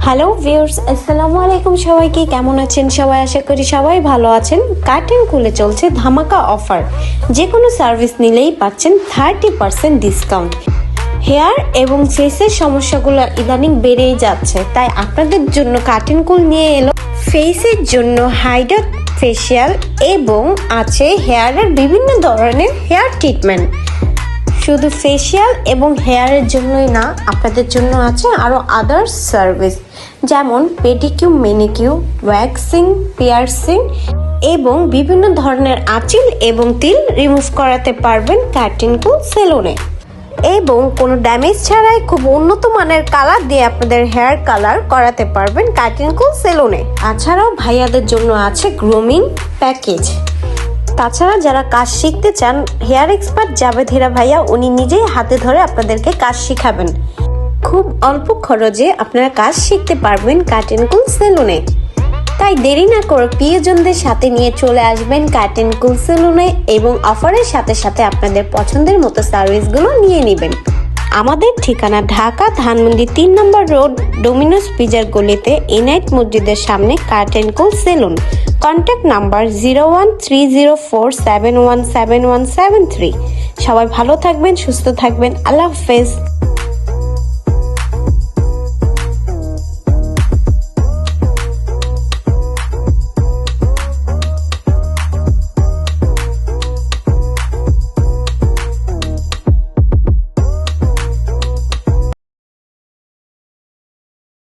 Hello viewers, আসসালামু আলাইকুম। সবাইকে কেমন আছেন সবাই? আশা করি সবাই ভালো আছেন। কার্টেন কুলে চলছে ধামাকা অফার। যে কোনো সার্ভিস নিলেই পাচ্ছেন 30% ডিসকাউন্ট। হেয়ার এবং ফেসের সমস্যাগুলো ইদানিং বেড়েই যাচ্ছে, তাই আপনাদের জন্য কার্টেন কুল নিয়ে এলো ফেসের জন্য হাইড্রা ফেশিয়াল এবং আছে হেয়ারের বিভিন্ন ধরনের হেয়ার ট্রিটমেন্ট। শুধু ফেশিয়াল এবং হেয়ারের জন্যই না, আপনাদের জন্য আছে আরও আদার্স সার্ভিস, যেমন পেডিকিউ, ম্যানিকিউ, ওয়্যাক্সিং, পিয়ার্সিং এবং বিভিন্ন ধরনের আঁচিল এবং তিল রিমুভ করাতে পারবেন কার্টেন কুল সেলুনে। এবং কোনো ড্যামেজ ছাড়াই খুব উন্নত মানের কালার দিয়ে আপনাদের হেয়ার কালার করাতে পারবেন কার্টেন কুল সেলুনে। তাছাড়াও ভাইয়াদের জন্য আছে গ্রুমিং প্যাকেজ। তাছাড়া যারা কাজ শিখতে চান, হেয়ার এক্সপার্ট জাবেদ হীরা ভাইয়া উনি নিজেই হাতে ধরে আপনাদেরকে কাজ শিখাবেন। খুব অল্প খরচে আপনারা কাজ শিখতে পারবেন কার্টেন কুল সেলুনে। তাই দেরি না করে প্রিয়জনদের সাথে নিয়ে চলে আসবেন কার্টেন কুল সেলুনে এবং অফারের সাথে সাথে আপনাদের পছন্দের মতো সার্ভিসগুলো নিয়ে নেবেন। আমাদের ঠিকানা ঢাকা ধানমন্ডি 3 নম্বর রোড, ডোমিনোস পিজার গলিতে, এনাইট মসজিদের সামনে, কার্টেন কুল সেলুন। Contact number 013047171773। সবাই ভালো থাকবেন, সুস্থ থাকবেন। আল্লাহ হাফেজ।